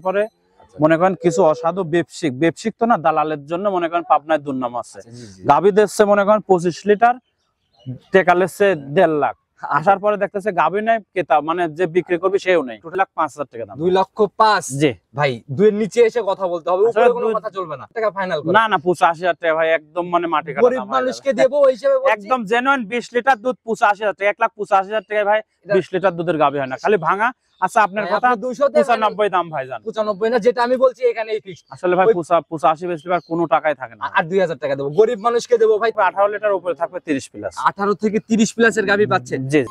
তারপরে মনে করেন কিছু অসাধু ব্যবসিক তো না, দালালের জন্য মনে করেন পাবনায় দুর্নাম আছে। গাভী দিচ্ছে মনে করেন 25 লিটার, টাকা লেছে 1.5 লাখ। আসার পরে দেখতেছে গাভী নাই, ক্রেতা মানে যে বিক্রি করবে সেও নাই। 2,05,000 টাকা দাম। 2,05,000। জি ভাই দুইয়ের নিচে এসে কথা বলতে হবে, উপরে কোনো কথা চলবে না। টাকা ফাইনাল করে না 85,000 টাকা ভাই, একদম মানে মাটি কাটা। গরিব মানুষকে দেব ওই হিসেবে বলছি, একদম জেনুইন 20 লিটার দুধ 85,000 টাকা। 1,85,000 টাকা ভাই 20 লিটার দুধের গাভী হয় না, খালি ভাঙা। আচ্ছা আপনার কথা 95 দাম ভাই জান। 95 না, যেটা আমি বলছি এখানেই ফিক্স। আসলে ভাই 85 বেশি লিটার কোনো টাকাই থাকে না। আর 2,000 টাকা দেব, গরিব মানুষকে দেব ভাই। 18 লিটার উপরে থাকবে 30 প্লাস। 18 থেকে 30 প্লাসের গাভী পাচ্ছেন। জি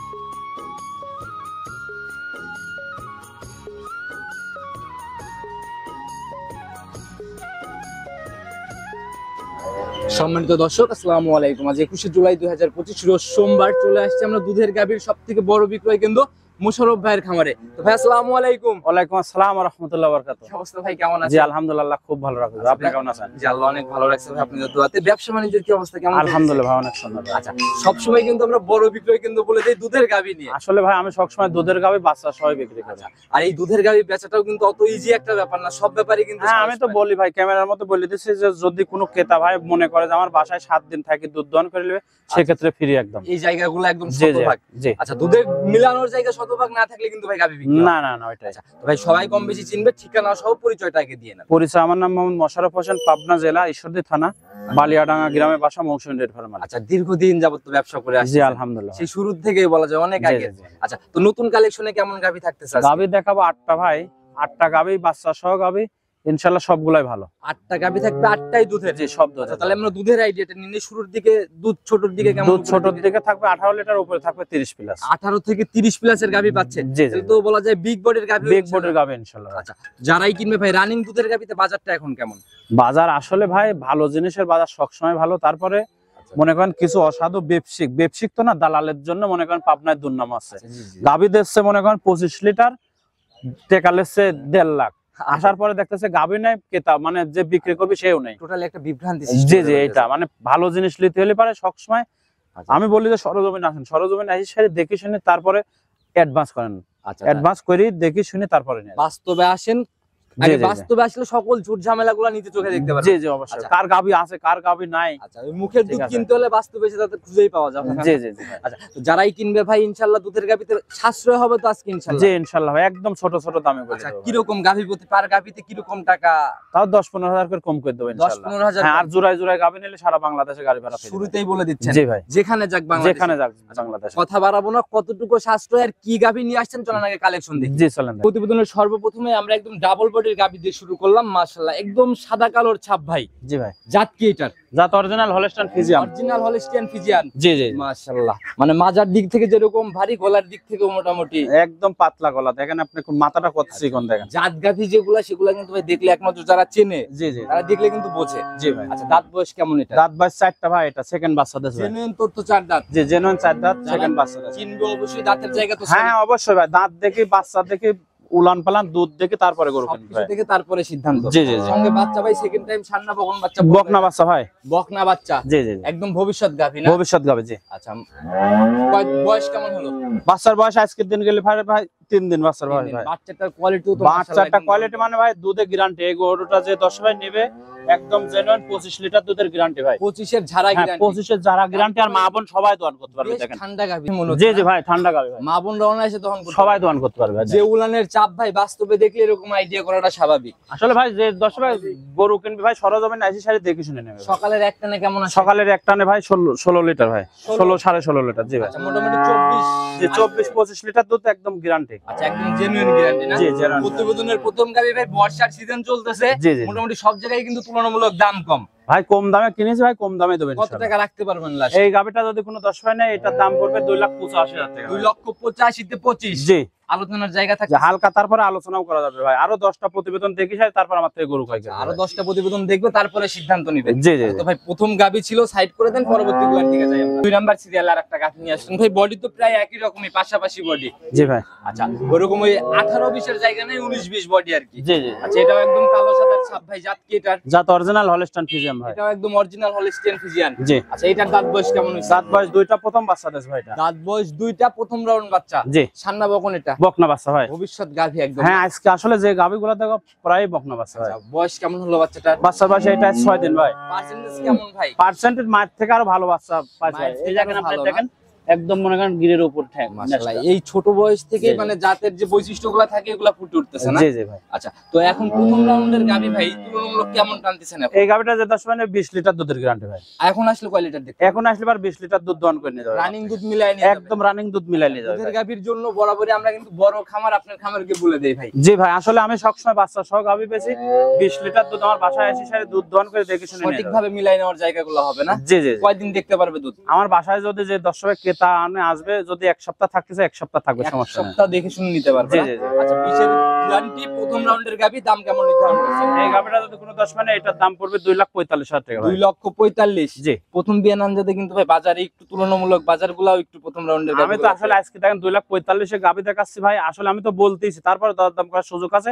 সম্মানিত দর্শক, আসসালামু আলাইকুম। আজ 21 জুলাই 2025 রোজ সোমবার চলে আসছে আমরা দুধের গাভীর সবথেকে বড় বিক্রয় কেন্দ্র মোশাররফ ভাইয়ের খামারে। তো ভাই আসসালামু আলাইকুম। ওয়ালাইকুম আসসালাম ওয়া রাহমাতুল্লাহি ওয়া বারাকাতুহু। কি অবস্থা ভাই, কেমন আছেন? জি আলহামদুলিল্লাহ খুব ভালো রাখছি। আপনি কেমন আছেন? জি আল্লাহ অনেক ভালো রাখছে ভাই আপনাদের দোয়াতে। ব্যবসা বাণিজ্যের কি অবস্থা, কেমন? আলহামদুলিল্লাহ ভাই অনেক সুন্দর। আচ্ছা, সব সময় কিন্তু আমরা বড় বিক্রয় কেন্দ্র বলে দেই দুধের গাভী নিয়ে। আসলে ভাই আমি সবসময় দুধের গাভী বাচ্চা সহ বিক্রি করি। আর এই দুধের গাভী বেচাটাও কিন্তু অত ইজি একটা ব্যাপার না, সব ব্যাপারই কিন্তু। হ্যাঁ আমি তো বলি ভাই, ক্যামেরার মধ্যে বলে দিচ্ছি যে যদি কোনো ক্রেতা ভাই মনে করে যে আমার বাসায় 7 দিন থাকি দুধ দহন করে নেবে, সেক্ষেত্রে ফ্রি একদম। এই জায়গাগুলো একদম জি শতভাগ। জি। আচ্ছা, দুধের মিলানোর জায়গা শতভাগ না থাকলে কিন্তু ভাই গাভী বিক্রি না না না ওইটাই। তো ভাই সবাই কম বেশি চিনবে, ঠিকানা সহ পরিচয়টা আগে দিয়ে নেন। পরিচয়, আমার নাম মোহাম্মদ মোশাররফ হোসেন, পাবনা জেলা ঈশ্বরদী থানা বালিয়াডাঙ্গা গ্রামে বাসা, মৌসুমী ডেট ফার্ম। আচ্ছা, দীর্ঘদিন যাবত তো ব্যবসা করে আসছেন। জি আলহামদুলিল্লাহ, সেই শুরু থেকেই বলা যায় অনেক আগে। আচ্ছা, তো নতুন কালেকশনে কেমন গাভী থাকতেছে? গাভী দেখাবো 8টা ভাই, 8টা গাভী বাচ্চা সহ গাভী, ইনশাআল্লাহ সবগুলাই ভালো। 8টা গাভী থাকবে, 8টাই দুধের। জি সব দুধ। তাহলে আমরা দুধের আইডিয়াটা নিয়ে শুরুর দিকে দুধ ছোটর দিকে কেমন? দুধ ছোটর দিকে থাকবে 18 লিটার, উপরে থাকবে 30 প্লাস। 18 থেকে 30 প্লাসের গাভী পাচ্ছেন। জি জি। তো বলা যায় বিগ বডির গাভী, বিগ বডির গাভী ইনশাআল্লাহ। আচ্ছা, যারাই কিনবে ভাই রানিং দুধের গাভীতে বাজারটা এখন কেমন? বাজার আসলে ভাই ভালো জিনিসের বাজার সবসময় ভালো। তারপরে মনে করেন কিছু অসাধু ব্যবসিক তো না, দালালের জন্য মনে করেন পাবনায় দুর্নাম আছে। গাভী দিচ্ছে মনে করেন 25 লিটার, টাকা লেছে 1.5 লাখ। আসার পরে দেখতেছে গাভী নাই, ক্রেতা মানে যে বিক্রি করবে সেও নাই। টোটালি একটা বিভ্রান্তি। জি জি। এটা মানে ভালো জিনিস নিতে হলে পারে সবসময় আমি বলি যে সরজমিনে আসেন, সরজমিনে আসি সারি দেখি শুনে তারপরে অ্যাডভান্স করেন। আচ্ছা, অ্যাডভান্স করি দেখি শুনে তারপরে নেন। বাস্তবে আসেন, আগে বাস্তবে আসলে সকল ঝুট ঝামেলাগুলো নিতে চোখে দেখতে পারবেন। জি জি অবশ্যই। কার গাভী আছে কার গাভী নাই, আচ্ছা ওই মুখের দুধ কিনতে হলে বাস্তবে এসে তাদের খুঁজেই পাওয়া যাবে। জি জি জি। আচ্ছা, তো যারাই কিনবে ভাই ইনশাআল্লাহ দুধের গাভীতে সাশ্রয় হবে তো আজকে ইনশাআল্লাহ। জি ইনশাআল্লাহ ভাই একদম ছোট ছোট দামে বলে আচ্ছা, দেব। কি রকম গাভী প্রতি পার গাভীতে কি রকম টাকা? তাও 10-15 হাজার করে কম করে দেব ইনশাআল্লাহ। 10-15 হাজার। হ্যাঁ, আর জোড়ায় গাভী নিলে সারা বাংলাদেশে গাড়ি ভাড়া ফ্রি। শুরুতেই বলে দিচ্ছেন। জি ভাই, যেখানে যাক বাংলাদেশে। যেখানে যাক বাংলাদেশে। কথা বাড়াবো না, কতটুকু সাশ্রয় আর কি গাভী নিয়ে আসছেন চলেন আগে কালেকশন দেখি। জি চলেন। প্রতিবেদনের সর্বপ্রথমে আমরা একদম ডাবল বডির গাভী দিয়ে শুরু করলাম। মাশাআল্লাহ একদম সাদা কালোর ছাপ ভাই। জি ভাই। জাত কি এটার? জাত original Holstein Friesian. Original Holstein Friesian. জি জি। মাশাআল্লাহ, মানে মাজার দিক থেকে যেরকম ভারী, গলার দিক থেকে মোটামুটি একদম পাতলা গলা। দেখেন আপনি মাথাটা কত চিকন দেখেন। জাত গাভী যেগুলা সেগুলা কিন্তু ভাই দেখলে একমাত্র যারা চেনে, জি জি, তারা দেখলে কিন্তু বোঝে। জি ভাই। আচ্ছা, দাঁত বয়স কেমন এটা? দাঁত বয়স 4টা ভাই, এটা সেকেন্ড বাচ্চা দেশ ভাই। জেনুইন তথ্য 4 দাঁত। জি জেনুইন 4 দাঁত, সেকেন্ড বাচ্চা দেশ। চিনবে অবশ্যই, দাঁতের জায়গা তো হ্যাঁ অবশ্যই ভাই, দাঁত দেখি বাচ্চা দেখি উলান পালান দুধ দেখে তারপরে গরু কিনবে ভাই। থেকে তারপরে সিদ্ধান্ত। জি জি জি। সঙ্গে বাচ্চা ভাই সেকেন্ড টাইম সান্না বকন বাচ্চা, বকনা বাচ্চা ভাই। বকনা বাচ্চা। জি জি। একদম ভবিষ্যৎ গাভী না? ভবিষ্যৎ গাভী। জি। আচ্ছা, বয়স কেমন হলো? বাচ্চার বয়স আজকের দিন গেলে ভাই 3 দিন বাচ্চার বয়স ভাই। বাচ্চাটার কোয়ালিটি তো বাচ্চাটা কোয়ালিটি মানে ভাই দুধে গ্যারান্টি। এই গরুটা যে 10 ভাই নেবে একদম জেনুইন 25 লিটার দুধের গ্যারান্টি ভাই। 25 এর ঝাড়া গ্যারান্টি। 25 এর যারা গ্যারান্টি, আর মা বোন সবাই দোয়ান করতে পারবে। দেখেন ঠান্ডা গাভী মনে হচ্ছে। জি জি ভাই, ঠান্ডা গাভী ভাই। মা বোন রওনা এসে তখন সবাই দোয়ান করতে পারবে। যে উলানের চাপ ভাই বাস্তবে দেখলে এরকম আইডিয়া করাটা স্বাভাবিক। আসলে ভাই যে 10 ভাই গরু কিনবে ভাই সরজমিনে আসি সারি দেখে শুনে নেবে। সকালের এক টানে কেমন আছে? সকালের এক টানে ভাই 16 লিটার ভাই, 16-16.5 লিটার। জি ভাই। আচ্ছা, মোটামুটি 24 যে 24-25 লিটার দুধ একদম গ্যারান্টি। আচ্ছা, একদম জেনুইন গ্যারান্টি না? জি জেনুইন। প্রতিবেদনের প্রথম গাভী ভাই, বর্ষার সিজন চলতেছে, জি জি। মোটামুটি সব জায়গায় কিন্তু তুলনামূলক দাম কম। ভাই কম দামে কিনেছি ভাই, কম দামে দেবেন। কত টাকা রাখতে পারবেন লাস্ট? এই গাভীটা যদি কোনো 10 ভাই নেয় এটার দাম পড়বে 2,85,000 টাকা। 2,85,000 তে 25। জি। আলোচনার জায়গা থাকে হালকা, তারপরে আলোচনাও করা যাবে ভাই। আরো 10টা প্রতিবেদন দেখি সারি তারপর আমার থেকে গরু খাইছে। আরো 10টা প্রতিবেদন দেখবে তারপরে সিদ্ধান্ত নিবে। জি জি। তো ভাই প্রথম গাভী ছিল, সাইড করে দেন, পরবর্তী গুলার দিকে যাই আমরা। 2 নাম্বার সিরিয়াল আর একটা গাভী নিয়ে আসছেন ভাই। বডি তো প্রায় একই রকমই, পাশাপাশি বডি। জি ভাই। আচ্ছা, ওরকম ওই 18-20 এর জায়গা নেই, 19-20 বডি আর কি। জি জি। আচ্ছা, এটাও একদম কালো সাদা ছাপ ভাই, জাত কি এটার? জাত অরিজিনাল হলস্টাইন ফ্রিজিয়ান ভাই। এটাও একদম অরিজিনাল হলস্টাইন ফ্রিজিয়ান। জি। আচ্ছা এটার দাঁত বয়স কেমন হইছে? দাঁত বয়স দুইটা, প্রথম বাচ্চা দেশ ভাই এটা। দাঁত বয়স দুইটা, প্রথম রাউন্ড বাচ্চা। জি। সান্না বকন এটা? বকনা বাচ্চা ভাই। ভবিষ্যৎ গাভী একদম। হ্যাঁ, আজকে আসলে যে গাভীগুলো দেখো প্রায় বকনা বাচ্চা ভাই। আচ্ছা, বয়স কেমন হলো বাচ্চাটার? বাচ্চার বয়স এটা 6 দিন ভাই। পার্সেন্টেজ কেমন ভাই? পার্সেন্টেজ মায়ের থেকে আরো ভালো বাচ্চা পাইছে ভাই। এই দেখেন আপনি দেখেন একদম মনে করেন গিরের উপর ঠ্যাং। মাশাআল্লাহ, এই ছোট বয়স থেকে মানে জাতের যে বৈশিষ্ট্যগুলো থাকে এগুলা ফুটে উঠতেছে না? জি জি ভাই। আচ্ছা, তো এখন প্রথম রাউন্ডের গাভী ভাই তুলনামূলক কেমন টানতেছেন এখন? এই গাভীটা যে 10 মানে 20 লিটার দুধের গ্যারান্টি ভাই। এখন আসলে কয় লিটার দেখতে? এখন আসলে বার 20 লিটার দুধ দহন করে নিয়ে যাবে। রানিং দুধ মিলাই নিয়ে যাবে? একদম রানিং দুধ মিলাই নিয়ে যাবে। দুধের গাভীর জন্য বরাবরই আমরা কিন্তু বড় খামার আপনার খামারকে বলে দেই ভাই। জি ভাই, আসলে আমি সবসময় বাচ্চা সহ গাভী বেশি 20 লিটার দুধ আমার বাসায় এসে সাথে দুধ দহন করে দেখে শুনে নিয়ে যাবে। সঠিকভাবে মিলাই নেওয়ার জায়গাগুলো হবে না? জি জি। কয়দিন দেখতে পারবে দুধ? আমার বাসায় যদি যে দর্শক ক্রেতা আনে আসবে, যদি এক সপ্তাহ থাকতেছে এক সপ্তাহ থাকবে, এক সমস্যা নেই। সপ্তাহ দেখে শুনে নিতে পারবে জি না? জি জি। আচ্ছা, 20 এর গ্যারান্টি প্রথম রাউন্ডের গাভী, দাম কেমন নির্ধারণ করছেন? এই গাভীটা যদি কোনো 10 মানে এটার দাম পড়বে 2,45,000 টাকা ভাই। 2,45,000। জি। প্রথম বিয়ান আনজাতে কিন্তু ভাই বাজারে একটু তুলনামূলক বাজারগুলোও একটু প্রথম রাউন্ডের আমি তো আসলে আজকে দেখেন 2,45,000 গাভী দেখাচ্ছি ভাই। আসলে আমি তো বলতেইছি, তারপরে দরদাম করার সুযোগ আছে।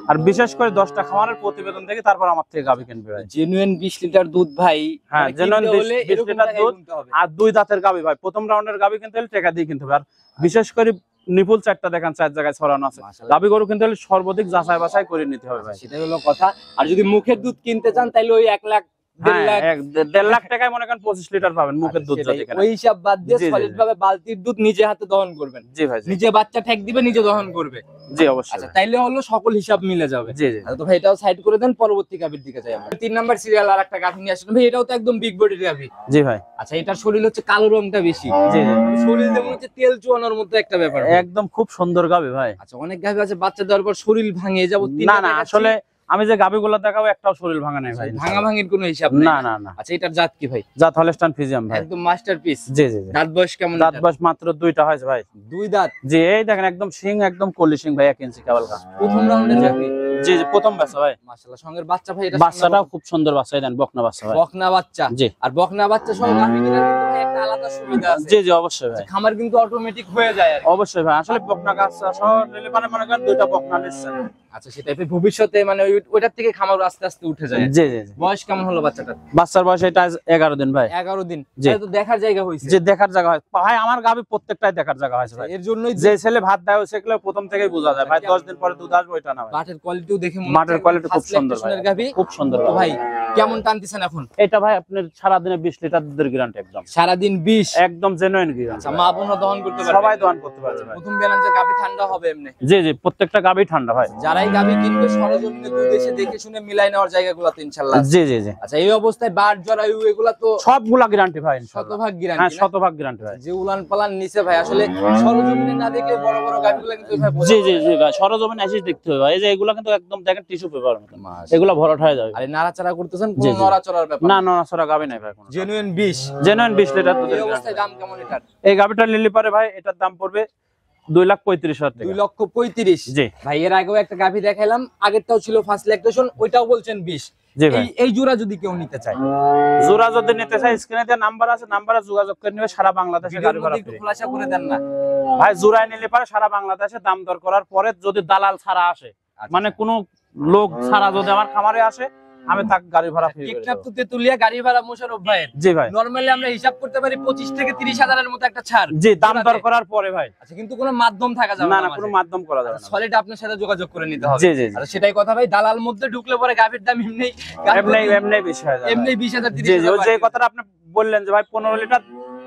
আর বিশেষ করে 10টা খামারের প্রতিবেদন থেকে তারপর আমার থেকে গাভী কিনবে ভাই। জেনুইন 20 লিটার দুধ ভাই। হ্যাঁ, মানে genuine কিনতে 20 হলে 20 এরকম লিটার জায়গায় দুধ। কিনতে হবে। আর 2 দাঁতের গাভী ভাই, প্রথম রাউন্ডের গাভী কিনতে হলে টাকা দিয়ে কিনতে হবে। আর বিশেষ করে নিপুল 4টা দেখেন 4 জায়গায় ছড়ানো আছে। মাশাআল্লাহ। গাভী গরু কিনতে হলে সর্বাধিক যাচাই বাছাই করে নিতে হবে ভাই। সেটাই হলো কথা। আর যদি মুখের দুধ কিনতে চান তাহলে ওই 1 লাখ 1.5 লাখ 1.5 লাখ টাকায় মনে করেন 25 লিটার পাবেন মুখের দুধ যদি কেনেন। ওই হিসাব বাদ দিয়ে জি, জি, সলিড জি। ভাবে বালতির দুধ নিজে হাতে দহন করবেন। জি ভাই জি। নিজে বাচ্চা ঠেক দিবে, নিজে দহন করবে। জি অবশ্যই আচ্ছা, ভাই। তাইলে হলো সকল হিসাব মিলে যাবে। জি জি। আচ্ছা, তো ভাই এটাও সাইড করে দেন, পরবর্তী গাভীর দিকে যাই আমরা। 3 নাম্বার সিরিয়াল আর একটা গাভী নিয়ে আসেন ভাই। এটাও তো একদম বিগ বডির গাভী। জি ভাই। আচ্ছা, এটার শরীর হচ্ছে কালো রংটা বেশি। জি জি। শরীর যেমন হচ্ছে তেল চুয়ানোর মতো একটা ব্যাপার। একদম খুব সুন্দর গাভী ভাই। আচ্ছা, অনেক গাভী আছে বাচ্চা দেওয়ার পর শরীর ভাঙে যাব। না না, আসলে আমি যে গাভীগুলো দেখাবো একটাও শরীর ভাঙা নাই ভাই। ভাঙা ভাঙির কোনো হিসাব নেই। না না না। আচ্ছা, এটার জাত কি ভাই? জাত হলস্টাইন ফ্রিজিয়ান ভাই। একদম মাস্টারপিস। জি জি জি। দাঁত বয়স কেমন? দাঁত বয়স মাত্র 2টা হয়েছে ভাই। 2 দাঁত। জি, এই দেখেন একদম সিং, একদম কলি সিং ভাই, 1 ইঞ্চি কেবল গা। প্রথম রাউন্ডের গাভী। জি জি, প্রথম বাচ্চা ভাই। মাশাআল্লাহ, সঙ্গের বাচ্চা ভাই। এটা বাচ্চাটাও খুব সুন্দর বাচ্চা, দেন বকনা বাচ্চা ভাই। বকনা বাচ্চা। জি। আর বকনা বাচ্চা সহ গাভী কেনার কিন্তু ভাই একটা আলাদা সুবিধা আছে। জি জি অবশ্যই ভাই। খামার কিন্তু অটোমেটিক হয়ে যায় আর কি। অবশ্যই ভাই, আসলে বকনা গাছ সহ নিলে মানে মনে করেন 2টা বকনা নিচ্ছে। আচ্ছা, সেটাই ভবিষ্যতে মানে ওইটার থেকে খামার আস্তে আস্তে উঠে যায়। জি জি জি। বয়স কেমন হলো বাচ্চাটার? বাচ্চার বয়স এটা 11 দিন ভাই। 11 দিন। জি। তাহলে তো দেখার জায়গা হইছে। যে দেখার জায়গা হয় ভাই, আমার গাভী প্রত্যেকটাই দেখার জায়গা হয়েছে ভাই। এর জন্যই যে ছেলে ভাত দেয় সেগুলো প্রথম থেকেই বোঝা যায় ভাই। 10 দিন পরে দুধ আসবে ওইটা না ভাই। বাটের কোয়ালিটিও দেখে মনে মাঠের কোয়ালিটি খুব সুন্দর ভাই। গাভী। খুব সুন্দর তো ভাই কেমন টানতেছেন এখন? এটা ভাই আপনার সারা দিনে 20 লিটার দুধের গ্যারান্টি একদম। সারা দিন 20। একদম জেনুইন গ্যারান্টি। আচ্ছা, মা বোনও দহন করতে পারবে? সবাই দহন করতে পারবে ভাই। প্রথম বেলান যে গাভী ঠান্ডা হবে এমনি। জি জি, প্রত্যেকটা গাভী ঠান্ডা ভাই। যারাই গাভী কিনবে সরজমিনে দুধ এসে দেখে শুনে মিলাই নেওয়ার জায়গাগুলো তো ইনশাআল্লাহ আছে। জি জি জি। আচ্ছা, এই অবস্থায় বাট জরায়ু এগুলা তো সবগুলা গ্যারান্টি ভাই ইনশাআল্লাহ। শতভাগ হ্যাঁ, গ্যারান্টি। শতভাগ গ্যারান্টি ভাই। যে উলান পালান নিচে ভাই আসলে সরজমিনে না দেখলে বড় বড় গাভীগুলো কিন্তু ভাই বোঝা জি জি যায় না। জি ভাই, সরজমিনে এসে দেখতে হবে ভাই। এই যে এগুলা কিন্তু একদম দেখেন টিস্যু পেপার মতো, মাশাআল্লাহ। এগুলা ভরাট হয়ে যাবে। আরে নাড়াচাড়া করতেছেন, জি, কোন জি। নড়াচড়ার ব্যাপার না না, সরা গাভী নাই ভাই কোনো। জেনুইন 20। জেনুইন 20 লিটার এই দুধের অবস্থায় গ্যারান্টি। দাম কেমন এটার? এই গাভীটা নিলে পারে ভাই এটার দাম পড়বে 2,35,000 টাকা। 2,35,000। জি। ভাই এর আগেও একটা গাভী দেখাইলাম, আগেরটাও ছিল ফার্স্ট ল্যাকটেশন, ওইটাও বলছেন 20। জি ভাই। এই জোড়া যদি কেউ নিতে চায়, জোড়া যদি নিতে চাই স্ক্রিনে দেওয়া নাম্বার আছে, নাম্বারে যোগাযোগ করে নিবে। সারা বাংলাদেশে ভিডিওর গাড়ি ভাড়া মধ্যে একটু ফ্রি খোলাসা করে দেন না। ভাই। জোড়ায় নিলে পারে সারা বাংলাদেশে দাম দর করার পরে যদি দালাল ছাড়া আসে, মানে কোনো লোক ছাড়া যদি আমার খামারে আসে, আমি তাকে গাড়ি ভাড়া ফ্রি করে টেকনাফ দেব। তো তেতুলিয়া গাড়ি ভাড়া মোশাররফ ভাইয়ের জি ভাই। নরমালি আমরা হিসাব করতে পারি 25 থেকে 30 হাজারের মতো একটা ছাড়। জি, দাম দর জোড়াতে। করার পরে ভাই। আচ্ছা, কিন্তু কোনো মাধ্যম থাকা যাবে না না না, কোনো মাধ্যম করা যাবে না। সলিড আপনার সাথে যোগাযোগ করে নিতে হবে। জি জি জি। আর সেটাই কথা ভাই, দালাল মধ্যে ঢুকলে পরে গাভীর দাম এমনি এমনি বেশি হয়ে যাবে। এমনি 20,000 জি জি, 30,000। যে কথাটা আপনি বললেন যে ভাই 15 লিটার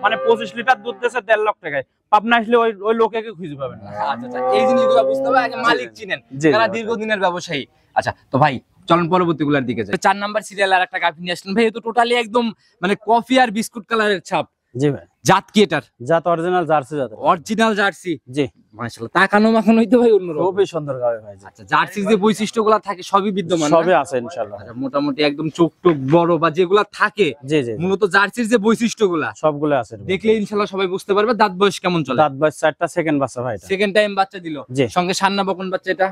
মানে 25 লিটার দুধ দিয়েছে 1.5 লাখ টাকায়, পাবনা আসলে ওই লোকে খুঁজে পাবেন না। আচ্ছা আচ্ছা, এই জিনিসগুলো বুঝতে হবে আগে। মালিক চিনেন, জি, যারা জি। দীর্ঘদিনের ব্যবসায়ী। আচ্ছা, তো ভাই চলুন পরবর্তীগুলোর দিকে যাই। 4 নাম্বার সিরিয়াল আর একটা গাভী নিয়ে আসলেন ভাই। এ তো টোটালি একদম মানে কফি আর বিস্কুট কালারের ছাপ। জি ভাই। জাত কি এটার? জাত অরিজিনাল জার্সি জাত। Original Jersey. জি। মাশাআল্লাহ, তাকানো মাখানো হইতো ভাই অন্যরকম। খুবই সুন্দর গাভী ভাই। জি। আচ্ছা, জার্সির যে বৈশিষ্ট্যগুলো থাকে সবই বিদ্যমান না? সবই আছে ইনশাআল্লাহ। আচ্ছা, মোটামুটি একদম চোখ টোক বড় বা যেগুলা থাকে জি জি, মূলত জার্সির যে বৈশিষ্ট্যগুলা সবগুলো আছে। দেখলে ইনশাআল্লাহ সবাই বুঝতে পারবে। দাঁত বয়স কেমন চলে? দাঁত বয়স 4টা, সেকেন্ড বাচ্চা ভাই এটা। সেকেন্ড টাইম বাচ্চা দিল। জি। সঙ্গে সান্না বকন বাচ্চা এটা?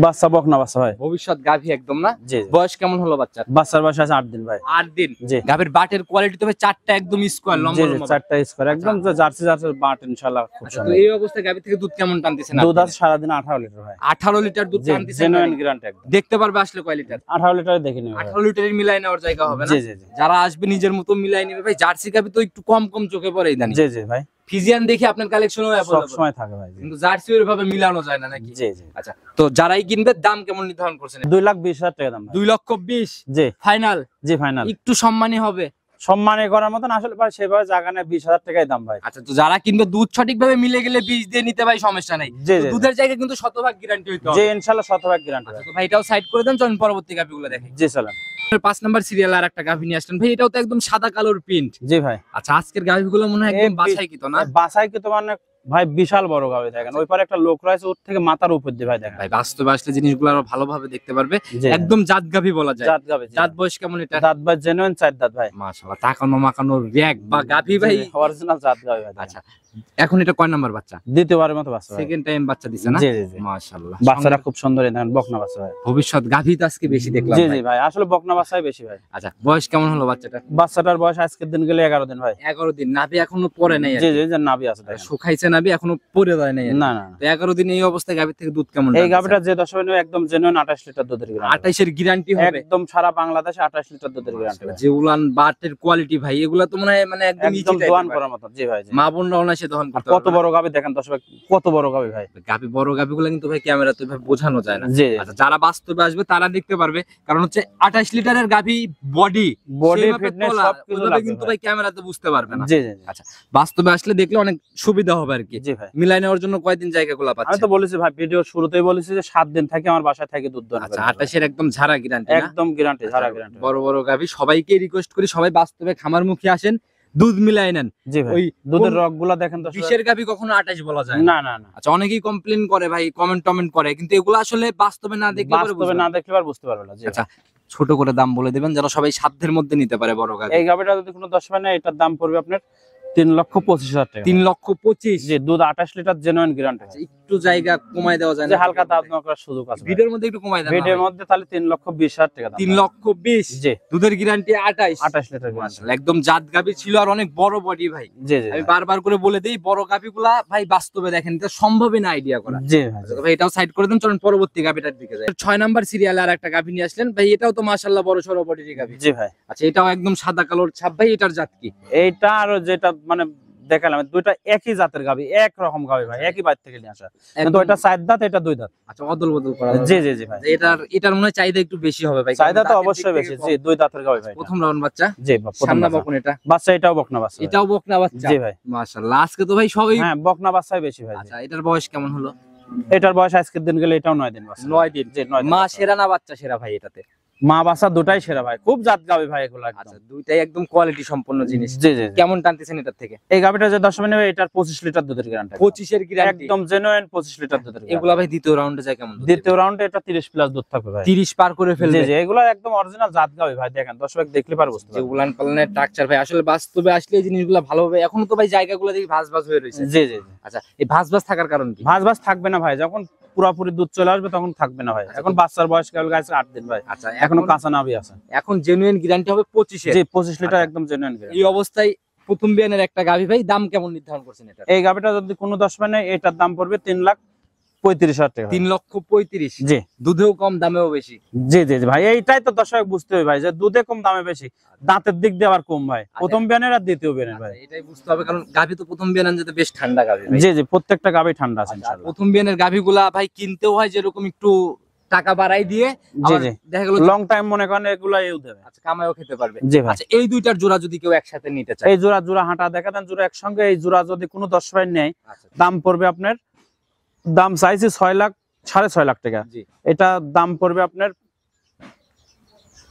বাচ্চা বকনা বাচ্চা ভাই। ভবিষ্যৎ গাভী একদম না? জি বয়স কেমন হলো বাচ্চার? বাচ্চার বয়স আছে 8 দিন ভাই। 8 দিন। জি গাভীর বাটের কোয়ালিটি তবে চারটা একদম স্কোয়ার লম্বা জি লম্বা। চারটা স্কোয়ার একদম জার্সি বাট ইনশাআল্লাহ খুব আচ্ছা, তো সুন্দর। এই অবস্থায় গাভী থেকে দুধ কেমন টানতেছেন? দুধ আছে সারাদিন 18 লিটার ভাই। 18 লিটার দুধ টানতেছেন? জেনুইন গ্যারান্টি একদম। দেখতে পারবে আসলে কয় লিটার? 18 লিটারে দেখে নিবে। 18 লিটারের মিলাই নেওয়ার জায়গা হবে না? জি জি জি যারা আসবে নিজের মতো মিলাই নেবে ভাই। জার্সি গাভী তো একটু কম কম চোখে পড়ে ইদানিং। জি জি ভাই, ফিজিয়ান দেখি আপনার কালেকশনও সব অ্যাভেলেবল, সময় থাকে ভাই। কিন্তু জার্সি ওইভাবে মিলানো যায় না নাকি? জি জি। আচ্ছা, তো যারাই কিনবে দাম কেমন নির্ধারণ করছেন? 2,20,000 টাকা দাম ভাই। 2,20,000 জি ফাইনাল? জি ফাইনাল। একটু সম্মানী হবে? সম্মানে করার মতন আসলে ভাই সেভাবে জায়গা নেই, 20,000 টাকাই দাম ভাই। আচ্ছা, তো যারা কিনবে দুধ সঠিকভাবে মিলে গেলে বীজ দিয়ে নিতে ভাই সমস্যা নাই। জি তো জি দুধের জায়গায় কিন্তু শতভাগ গ্যারান্টি হইতে জি হবে। ইনশাআল্লাহ শতভাগ গ্যারান্টি ভাই। তো ভাই এটাও সাইড করে দেন, চলুন পরবর্তী গাভিগুলো দেখি। জি চলেন। 5 নাম্বার সিরিয়াল আর একটা গাভি নিয়ে আসলেন ভাই, এটাও তো একদম সাদা কালোর প্রিন্ট। জি ভাই। আচ্ছা, আজকের গাভিগুলো মনে হয় একদম বাছাই কি তো না? বাসায় কি তো মানে ভাই বিশাল বড় গাবে দেখেন, ওই পারে একটা লোক রয়েছে, ওর থেকে মাথার উপর দিয়ে ভাই দেখেন। ভাই বাস্তবে আসলে জিনিসগুলো আরো ভালোভাবে দেখতে পারবে। জি। একদম জাত গাভি বলা যায়। জাত গাবে। জাত বয়স কেমন এটা? দাঁত ভাই জেনুইন 4 দাঁত ভাই। মাশাআল্লাহ, তাকানো মাকানোর র্যাক বা গাভি ভাই। অরিজিনাল জাত গাবে ভাই। আচ্ছা, এখন এটা কয় নাম্বার বাচ্চা? দ্বিতীয়বারের মতো বাচ্চা ভাই। সেকেন্ড টাইম বাচ্চা দিছে না? জি জি জি। মাশাআল্লাহ, বাচ্চাটা খুব সুন্দর দেখেন, বকনা বাচ্চা ভাই। ভবিষ্যৎ গাভি তো আজকে বেশি দেখলাম জি ভাই। জি ভাই, আসলে বকনা বাচ্চাই বেশি ভাই। আচ্ছা, বয়স কেমন হলো বাচ্চাটার? বাচ্চাটার বয়স আজকের দিন গেলে 11 দিন ভাই। 11 দিন। নাভি এখনো পড়ে নাই? জি জি যে নাভি আছে দেখেন। শুকাইছে নাভি, এখনো পড়ে যায় নাই? না না তো 11 দিন এই অবস্থায় গাভি থেকে দুধ কেমন? এই গাভিটা যে 10 মিনিট একদম জেনুইন 28 লিটার দুধের গ্যারান্টি। 28 এর গ্যারান্টি হবে একদম সারা বাংলাদেশে 28 লিটার দুধের গ্যারান্টি। যে উলান বাটের কোয়ালিটি ভাই, এগুলা তো মনে হয় মানে একদম ইজি একদম টাইপের দোয়ান করার মতো। জি ভাই জি। মা বোনরা অনায়াসে দহন করতে কত বড় গাভি দেখেন দর্শক, কত বড় গাভি ভাই। গাভি বড় গাভিগুলো কিন্তু ভাই ক্যামেরাতে ভাবে বোঝানো যায় না। জি আচ্ছা, যারা বাস্তবে আসবে তারা দেখতে পারবে, কারণ হচ্ছে 28 লিটারের গাভি বডি ফিটনেস সবকিছু লাগবে কিন্তু ভাই। ভাই ক্যামেরাতে বুঝতে পারবে না। জি জি জি। আচ্ছা, বাস্তবে আসলে দেখলে অনেক সুবিধা হবে আর কি। জি ভাই, মিলাই নেওয়ার জন্য কয়দিন জায়গাগুলো আমি পাচ্ছে? তো বলেছি ভাই ভিডিওর শুরুতেই বলেছি যে 7 দিন থেকে আমার বাসায় থেকে দুধ দোয়ান আচ্ছা, করে। 28 এর একদম ঝাড়া গ্যারান্টি না? একদম গ্যারান্টি, সারা গ্যারান্টি। বড় বড় গাভি সবাইকে রিকোয়েস্ট করি, সবাই বাস্তবে খামার মুখে আসেন, দুধ মিলাই নেন। জি ভাই, ওই দুধের কোন- রগগুলা দেখেন দর্শক। বিশের গাভি কখনো 28 বলা যায় না। না না না, আচ্ছা, অনেকেই কমপ্লেন করে ভাই, কমেন্ট করে, কিন্তু এগুলো আসলে বাস্তবে না দেখলে পরে বাস্তবে বুঝবে না না। দেখলে আর বুঝতে পারবে না। জি আচ্ছা, ছোট করে দাম বলে দিবেন যেন সবাই সাধ্যের মধ্যে নিতে পারে বড় গাভি। এই গাভিটা যদি কোনো 10 হয় না, এটার দাম পড়বে আপনার 3,25,000 টাকা। 3,25,000। জি, দুধ 28 লিটার জেনুইন গ্যারান্টি। আচ্ছা, একটু জায়গা কমায় দেওয়া যায় যে না? হালকা দাম করার সুযোগ আছে ভাই। ভিডিওর মধ্যে একটু কমায় দেন না ভিডিওর ভাই? মধ্যে তাহলে 3,20,000 টাকা দাম। 3,20,000। জি, দুধের গ্যারান্টি 28। 28 litre guarantee. মাশাআল্লাহ, একদম জাত গাভি ছিল আর অনেক বড় বডি ভাই। জি জি আমি বারবার করে বলে দেই, বড় গাভিগুলা ভাই বাস্তবে দেখেন এটা সম্ভবই না আইডিয়া করা। জি ভাই জি। তো ভাই এটাও সাইড করে দেন, চলুন পরবর্তী গাভিটার দিকে যাই। 6 নাম্বার সিরিয়ালে আর একটা গাভি নিয়ে আসলেন ভাই, এটাও তো মাশাআল্লাহ বড় সরো বডির গাভি। জি ভাই, আচ্ছা, এটাও একদম সাদা কালোর ছাপ ভাই, এটার জাত কি? এইটা আর যেটা মানে দেখালাম দুইটা একই জাতের গাভি, এক রকম গাভি ভাই, একই বাইর থেকে নিয়ে আসা, কিন্তু ওইটা 4 দাঁত, এটা 2 দাঁত। আচ্ছা, অদল বদল করা। জি জি জি ভাই, এটার মনে হয় চাহিদা একটু বেশি হবে ভাই। চাহিদা তো দাঁতের অবশ্যই দিক বেশি। থেকে জি, কম। 2 দাঁতের গাভি ভাই। প্রথম রাউন্ড বাচ্চা। জি প্রথম সামনা বাচ্চা। বকন এটা। বাচ্চা এটাও বকনা বাচ্চা। এটাও বকনা বাচ্চা। জি ভাই, মাশাআল্লাহ, আজকে তো ভাই সবই। হ্যাঁ বকনা বাচ্চাই বেশি ভাই। জি। আচ্ছা, এটার বয়স কেমন হলো? এটার বয়স আজকের দিন গেলে এটাও 9 দিন বাচ্চা। 9 দিন। জি 9 দিন। মা সেরা না বাচ্চা সেরা ভাই এটাতে? মা বাচ্চা দুটাই সেরা ভাই, খুব জাত গাভি ভাই এগুলো একদম। আচ্ছা, দুইটাই একদম কোয়ালিটি সম্পন্ন জিনিস। জি জি জি। কেমন টানতেছেন এটার থেকে? এই গাভিটা যে 10 মিনিট এটার 25 লিটার দুধের গ্যারান্টি। 25 এর গ্যারান্টি একদম জেনুইন 25 লিটার দুধের গ্যারান্টি। এগুলা ভাই দ্বিতীয় রাউন্ডে যায় কেমন? দ্বিতীয় রাউন্ডে এটা 30 প্লাস দুধ থাকবে ভাই। 30 পার করে জি ফেলবে। জি, এগুলো একদম অরিজিনাল জাত গাভি ভাই, দেখেন দর্শক দেখলে পার বুঝতে যে পারবে। উলান পালানের স্ট্রাকচার ভাই, আসলে বাস্তবে আসলে এই জিনিসগুলো ভালোভাবে, এখনো তো ভাই জায়গাগুলো দেখি ভাঁজ ভাঁজ হয়ে রয়েছে। জি জি জি। আচ্ছা, এই ভাঁজ ভাঁজ থাকার কারণ কি? ভাঁজ ভাঁজ থাকবে না ভাই, যখন পুরাপুরি দুধ চলে আসবে তখন থাকবে না ভাই। এখন বাচ্চার বয়স কেবল গাইছে 8 দিন ভাই, আচ্ছা, এখনো কাঁচা নাভি আছে। এখন জেনুইন গ্যারান্টি হবে 25 এর। জি 25 লিটার আচ্ছা। একদম জেনুইন গ্যারান্টি। এই অবস্থায় প্রথম বিয়ানের একটা গাভি ভাই, দাম কেমন নির্ধারণ করছেন এটা? এই গাভিটা যদি কোনো 10 মানে এটার দাম পড়বে 3,35,000 টাকা। 3,35,000। জি দুধেও কম দামেও বেশি। জি জি জি ভাই, এইটাই তো দর্শক বুঝতে হবে ভাই, যে দুধে কম দামে বেশি, দাঁতের দিক দিয়ে আবার কম ভাই, প্রথম বিয়ানের আর দ্বিতীয় বিয়ানের ভাই। আচ্ছা, এটাই বুঝতে হবে, কারণ গাভি তো প্রথম বিয়ান যেতে বেশ ঠান্ডা গাভি ভাই। জি জি, প্রত্যেকটা গাভি ঠান্ডা আছে আচ্ছা, ইনশাআল্লাহ। প্রথম বিয়ানের গাভিগুলা ভাই কিনতেও হয় যেরকম একটু টাকা বাড়াই দিয়ে, জি আবার জি, দেখা গেল লং টাইম মনে করেন এগুলা এও দেবে। আচ্ছা কামাইও খেতে পারবে। জি ভাই, আচ্ছা, এই দুইটার জোড়া যদি কেউ একসাথে নিতে চায়? এই জোড়া জোড়া হাঁটা দেখা দেন, জোড়া একসঙ্গে, এই জোড়া যদি কোনো 10 ভাই নেয়, আচ্ছা, দাম পড়বে আপনার, দাম চাইছি 6 লাখ 6.5 লাখ টাকা। জি। এটা দাম পড়বে আপনার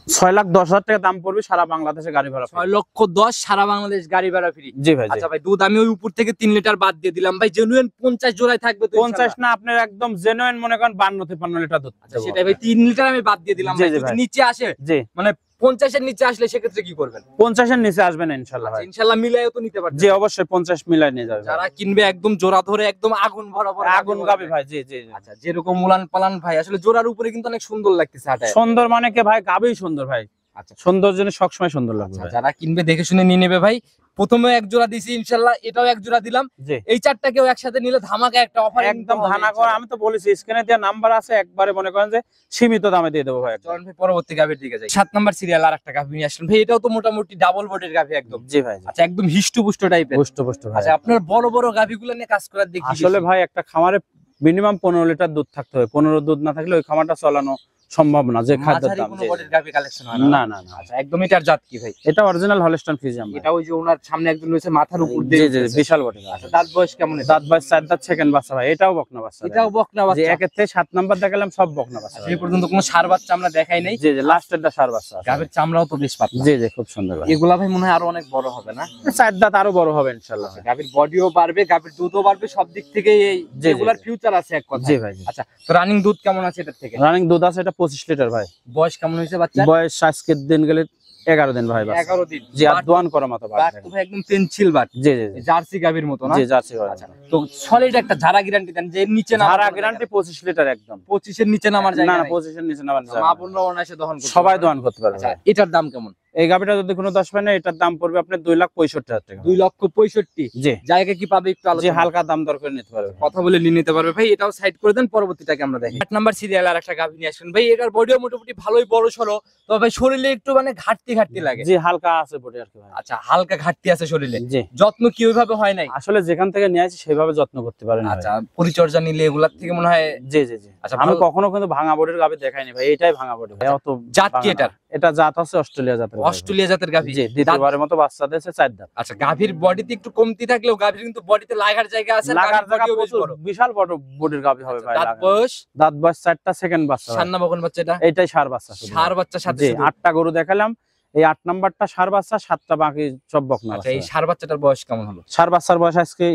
6,10,000 টাকা দাম পড়বে, সারা বাংলাদেশে গাড়ি ভাড়া free। 6,10,000 সারা বাংলাদেশ গাড়ি ভাড়া ফ্রি। জি ভাই জি। আচ্ছা ভাই, দুধ আমি ওই উপর থেকে 3 লিটার বাদ দিয়ে দিলাম ভাই, জেনুইন 50 জোড়ায় থাকবে তো 50 না, আপনার একদম জেনুইন মনে করেন 52-53 লিটার দুধ। আচ্ছা, সেটাই ভাই 3 লিটার আমি বাদ দিয়ে দিলাম জি, ভাই, জি যদি ভাই। নিচে আসে জি মানে 50-এর নিচে আসলে সেক্ষেত্রে কি করবেন? 50-এর নিচে আসবে না ইনশাআল্লাহ ভাই। ইনশাআল্লাহ মিলাইও তো নিতে পারবেন। জি অবশ্যই 50 মিলাই নিয়ে যাবে। যারা কিনবে একদম জোড়া ধরে একদম আগুন বরাবর আগুন গাবি ভাই। জি জি। আচ্ছা, যেরকম উলান পালান ভাই আসলে জোড়ার উপরে কিন্তু অনেক সুন্দর লাগতেছে হাঁটায়। সুন্দর মানে কি ভাই, গাবিই সুন্দর ভাই। আচ্ছা, সুন্দর জিনিস সবসময় সুন্দর লাগবে ভাই। যারা কিনবে দেখে শুনে নিয়ে নেবে ভাই। প্রথমে এক জোড়া দিছি ইনশাআল্লাহ, এটাও এক জোড়া দিলাম। জি এই চারটাকেও একসাথে নিলে ধামাকা একটা অফার একদম ধানা করা। আমি তো বলেছি স্ক্রিনে দেওয়া নাম্বার আছে, একবারে মনে করেন যে সীমিত দামে দিয়ে দেবো ভাই। চলুন ভাই পরবর্তী গাভীর দিকে যাই। 7 নাম্বার সিরিয়াল আরেকটা গাভী নিয়ে আসলেন ভাই। এটাও তো মোটামুটি ডাবল বডির গাভী একদম। জি ভাই। আচ্ছা, একদম হিষ্টপুষ্ট টাইপের। পুষ্ট ভাই। আচ্ছা, আপনার বড় বড় গাভীগুলো নিয়ে কাজ করার দেখি আসলে ভাই একটা খামারে মিনিমাম 15 লিটার দুধ থাকতে হবে। 15 দুধ না থাকলে ওই খামারটা চালানো সম্ভব না, যে খাদ্যের মাঝারি দাম। কোনো বডির গাভী কালেকশন হয় না না না। আচ্ছা, একদম এটার জাত কি ভাই? এটা অরিজিনাল হলস্টাইন ফ্রিজিয়ান। এটা ওই যে ওনার সামনে একজন রয়েছে মাথার উপর জি দিয়ে। জি বিশাল বডি। আচ্ছা, দাঁত বয়স কেমন? দাঁত বাস 4 দাঁত, সেকেন্ড বাচ্চা ভাই। এটাও বকনা বাচ্চা। এটাও বকনা যে বাচ্চা। একের থেকে 7 নাম্বার দেখালাম সব বকনা বাচ্চা। এই পর্যন্ত কোনো ষাঁড় বাচ্চা আমরা দেখাই নাই। জি জি লাস্টেরটা ষাঁড় বাচ্চা। গাভীর চামড়াও তো বেশ পাতলা। জি জি খুব সুন্দর ভাই। এগুলা ভাই মনে হয় আরো অনেক বড় হবে না? 4 দাঁত আরো বড় হবে ইনশাআল্লাহ। গাভীর বডিও বাড়বে, গাভীর দুধও বাড়বে, সব দিক থেকে এই জি, এগুলার জি। ফিউচার আছে এক কথা। জি ভাই। আচ্ছা, তো রানিং দুধ কেমন আছে এটার থেকে? রানিং দুধ আছে এটা 25 লিটার ভাই। বয়স কেমন হয়েছে বাচ্চা? বয়স আজকের দিন গেলে 11 দিন ভাই। 11 দিন। জি আর দোয়ান করা মতো বাট তো ভাই একদম pencil but. G G G. Jersey গাভীর মতো না? জি জার্সি ভাই। আচ্ছা, তো সলিড একটা ঝাড়া গ্যারান্টি দেন যে এর নিচে না ঝাড়া গ্যারান্টি 25 লিটার একদম। 25 এর নিচে নামার না জায়গা না নাই। 25 এর নিচে নামান যায় মা না। বোনরা অনায়াসে দহন করতে সবাই পারবে। দোয়ান করতে পারবে আচ্ছা, ভাই। এটার দাম কেমন? এই গাবিটা যদি কোনো 10 পায় না, এটার দাম পড়বে আপনার 2,65,000 টাকা। 2,65,000। জি জায়গা কি পাবে একটু জি আলোচনা? হালকা দাম দর করে নিতে পারবে। কথা বলে নিয়ে নিতে পারবে ভাই। এটাও সাইড করে দেন, পরবর্তীটাকে আমরা দেখি। 8 নাম্বার সিরিয়াল আর একটা গাভী নিয়ে আসেন ভাই। এটার বডিও মোটামুটি ভালোই বড় সরো, তবে ভাই শরীরে একটু মানে ঘাটতি লাগে। জি হালকা আছে বডি আর কি ভাই। আচ্ছা, হালকা ঘাটতি আছে শরীরে। জি যত্ন কি ওইভাবে হয় নাই? আসলে যেখান থেকে নিয়ে আসি সেভাবে যত্ন করতে পারেন ভাই। আচ্ছা, পরিচর্যা নিলে এগুলার থেকে মনে হয়। জি জি জি। আচ্ছা, আমি ভালো- কখনো কিন্তু ভাঙা বডির গাবি দেখাইনি ভাই। এটাই ভাঙা বডি ভাই। অত জাত কি ভাঙা এটার? না। এটা জাত আছে অস্ট্রেলিয়া জাতের গাভী ভাই। অস্ট্রেলিয়া জাতের গাভী। জি দ্বিতীয়বারের মতো বাচ্চা দিয়েছে 4 দাঁত। আচ্ছা, গাভীর বডিতে একটু কমতি থাকলেও গাভীর কিন্তু বডিতে লাগার জায়গা আছে। আর লাগার গাভীর জায়গা বডিও বেশ প্রচুর, বড়। বিশাল বড় বডির গাভী হবে ভাই। দাঁত লাগা। বয়স দাঁত বয়স 4টা, সেকেন্ড বাচ্চা ভাই। সান্না বকন বাচ্চা। এটা এইটাই ষাঁড় বাচ্চা শুধু। ষাঁড় বাচ্চা সাথে জি শুধু। 8টা গরু দেখালাম, এই 8 নাম্বারটা ষাঁড় বাচ্চা, 7টা বাকি সব বকনা আচ্ছা, বাচ্চা। এই ষাঁড় বাচ্চাটার বয়স কেমন হলো? ষাঁড় বাচ্চার বয়স আজকে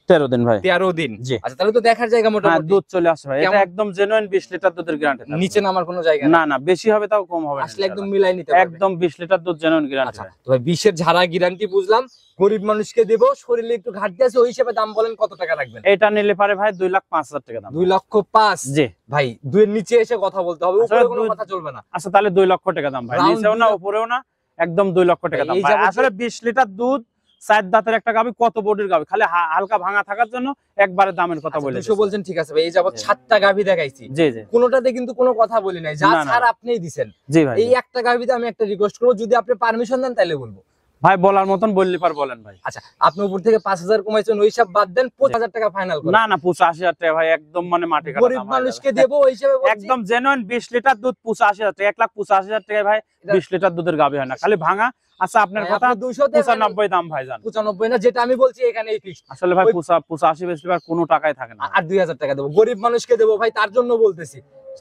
13 দিন ভাই। 13 দিন। জি। আচ্ছা, তাহলে তো দেখার জায়গা হ্যাঁ মোটামুটি। দুধ চলে আসে ভাই। এটা কেমন? একদম জেনুইন 20 লিটার দুধের গ্যারান্টি। নিচে নামার কোনো জায়গা না নেই। না বেশি হবে তাও কম হবে না আসলে একদম ইনশাআল্লাহ। মিলাই নিতে পারবে। একদম 20 লিটার দুধ জেনুইন গ্যারান্টি। আচ্ছা, তো ভাই 20 এর ঝাড়া গ্যারান্টি বুঝলাম, গরিব মানুষকে দেব, শরীরে একটু ঘাটতি আছে, ওই হিসেবে দাম বলেন কত টাকা রাখবেন? এটা নিলে পারে ভাই 2,05,000 টাকা দাম। 2,05,000। জি ভাই 2 এর নিচে এসে কথা বলতে হবে, উপরে আসলে কোনো দুই- কথা চলবে না। আচ্ছা তাহলে 2 লক্ষ টাকা দাম ভাই। Round নিচেও না 2 উপরেও না, একদম 2 লক্ষ টাকা দাম এই ভাই। যাবতীয়- আসলে 20 লিটার দুধ 4 দাঁতের একটা গাবি কত বডির গাবি, খালি হালকা ভাঙা থাকার জন্য একবারে দামের কথা বলে 200 বলছেন, ঠিক আছে ভাই। এই যাবত জি। 7টা গাভী দেখাইছি, জি জি কোনোটাতে কিন্তু কোনো কথা বলি নাই, যা না, না। ছাড় আপনিই দিবেন। জি ভাই। এই একটা গাভীতে আমি একটা রিকোয়েস্ট করব, যদি আপনি পারমিশন দেন তাহলে বলবো। ভাই বলার মতন বললি পার বলেন ভাই। আচ্ছা, আপনি উপর থেকে 5,000 কমাইছেন, ওই সব বাদ দেন, 5,000 টাকা ফাইনাল করেন। না না 85,000 টাকা ভাই, একদম মানে মাটি কাটা গরিব দাম হয়ে মানুষকে যাবে। দেব ওই হিসেবে বলছি। একদম জেনুইন 20 লিটার দুধ 85,000 টাকা। 1,85,000 টাকায় ভাই 20 লিটার দুধের গাবি হয় না, খালি ভাঙা। আচ্ছা আপনার ভাই, কথা আপনি 200 তে 95 দাম ভাই জান। 95 না, যেটা আমি বলছি এখানেই ফিক্স। আসলে ভাই ওই- 85 বেশি আর কোনো টাকাই থাকে না। আর 2,000 টাকা দেবো, গরিব মানুষকে দেবো ভাই, তার জন্য বলতেছি।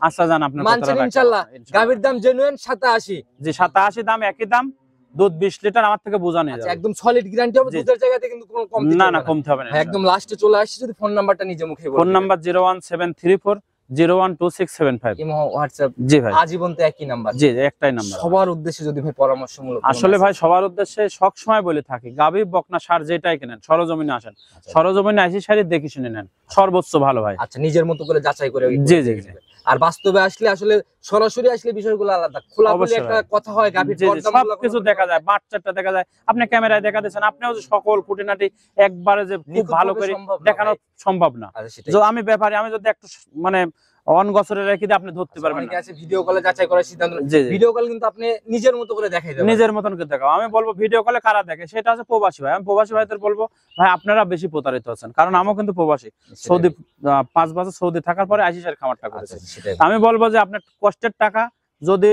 আচ্ছা জান আপনার মানছেন কথাটা রাখলাম। ইনশাআল্লাহ? ইনশাআল্লাহ। গাভীর দাম জেনুইন 87। জি 87 দাম, একই দাম, দুধ 20 লিটার আমার থেকে বোঝা নিয়ে আচ্ছা, যাবে। একদম সলিড গ্যারান্টি হবে, জি। দুধের জায়গাতে কিন্তু কোনো কমতি না চলবে না কমতে হবে না। ভাই, একদম লাস্টে চলে আসছে, যদি ফোন নাম্বারটা নিজে মুখে বলুন। Phone number 01734012675। ইমো, হোয়াটসঅ্যাপ জি ভাই। আজীবন তো একই নাম্বার। জি একটাই নাম্বার। সবার উদ্দেশ্যে যদি ভাই পরামর্শমূলক কোনো আসলে message- ভাই সবার উদ্দেশ্যে সব সময় বলে থাকি, গাবি বকনা সার যেটাই কেনেন সরজমিনে আসেন। আচ্ছা। সরজমিনে আসি সারি দেখে শুনে নেন, সর্বোচ্চ ভালো ভাই। আচ্ছা, নিজের মতো করে যাচাই করে জি জি জি। আর বাস্তবে আসলে আসলে সরাসরি আসলে বিষয়গুলো আলাদা, খোলাখুলি অবশ্যই একটা ভাই। কথা হয়, গাভীর জি জি দরদামগুলো সবকিছু কোনো- দেখা যায়, বাচ্চাটা দেখা যায়, আপনি ক্যামেরায় দেখা দিচ্ছেন, আপনিও যে সকল খুঁটিনাটি একবারে যে খুব নিখুঁতভাবে ভালো করে সম্ভব না দেখানো ভাই। সম্ভব না। আচ্ছা, সেটাই। যে আমি ব্যাপারে আমি যদি একটা মানে অন গছরে রেখে দিই আপনি ধরতে পারবেন অনেকে না। আছে ভিডিও কলে যাচাই করার সিদ্ধান্ত নেয়। জি জি। ভিডিও কল কিন্তু আপনি নিজের মতো করে দেখাই দেবেন। নিজের মতন করে দেখাও। আমি বলবো ভিডিও কলে কারা দেখে, সেটা হচ্ছে প্রবাসী ভাই। আমি প্রবাসী ভাইদের বলবো ভাই আপনারা বেশি প্রতারিত হচ্ছেন, কারণ আমিও কিন্তু প্রবাসী। সৌদি 5 বছর সৌদি থাকার পরে আইসিসের খামারটা করেছে। আচ্ছা, সেটাই। আমি বলবো যে আপনার কষ্টের টাকা যদি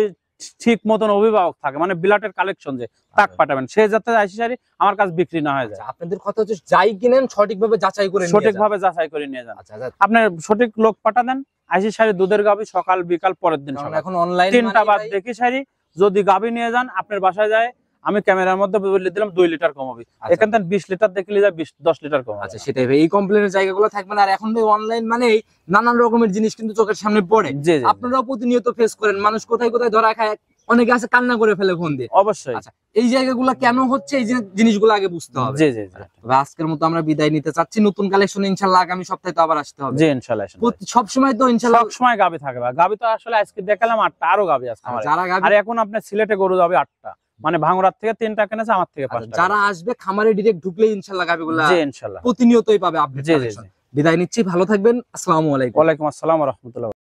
ঠিক মতন অভিভাবক থাকে, মানে বিলাটের কালেকশন যে তাক পাঠাবেন, সে যাতে আইসিসারি আমার কাছে বিক্রি না হয়ে যায়। আচ্ছা, আপনাদের কথা হচ্ছে যাই কিনেন সঠিকভাবে যাচাই করে নিয়ে যান। সঠিকভাবে যাচাই করে নিয়ে যান। আচ্ছা, আচ্ছা। আপনার সঠিক লোক পাঠাতেন, আইসি সারি দুধের গাবি সকাল বিকাল পরের দিন কারণ সকাল এখন অনলাইন 3টা বাদ দেখি সারি যদি গাবি নিয়ে যান আপনার বাসায় যায়, আমি ক্যামেরার মধ্যে বলে দিলাম 2 লিটার কমাবি, এখান থেকে 20 লিটার দেখলে যায় 10 লিটার কমাবি। আচ্ছা, সেটাই ভাই, এই কমপ্লেনের জায়গাগুলো থাকবে না। আর এখন ভাই অনলাইন মানে নানান রকমের জিনিস কিন্তু চোখের সামনে পড়ে, জি জি আপনারাও প্রতিনিয়ত ফেস করেন। মানুষ কোথায় কোথায় ধরা খায়, অনেকে আছে কান্না করে ফেলে ফোন দিয়ে। অবশ্যই। আচ্ছা, এই জায়গাগুলো কেন হচ্ছে এই জিনিসগুলো আগে বুঝতে হবে। জি জি জি তবে আজকের মতো আমরা বিদায় নিতে চাচ্ছি, নতুন কালেকশন ইনশাআল্লাহ আগামী সপ্তাহে তো আবার আসতে হবে। জি ইনশাআল্লাহ। সব সময় তো ইনশাআল্লাহ সব সময় গাবি থাকে ভাই, গাবি তো আসলে আজকে দেখালাম 8টা, আরো গাবি আছে আমার। যারা গাভী আর এখন আপনার সিলেটে গরু যাবে 8টা, মানে ভাঙড়ার থেকে 3টা কিনেছে, আমার থেকে 5টা। যারা আসবে খামারে ডিরেক্ট ঢুকলে ইনশাআল্লাহ গাভীগুলো জি ইনশাআল্লাহ প্রতিনিয়তই পাবে আপডেট জি জি কালেকশন। জি। বিদায় নিচ্ছি, ভালো থাকবেন, আসসালামু আলাইকুম। ওয়ালাইকুম আসসালাম ওয়া রাহমাতুল্লাহ।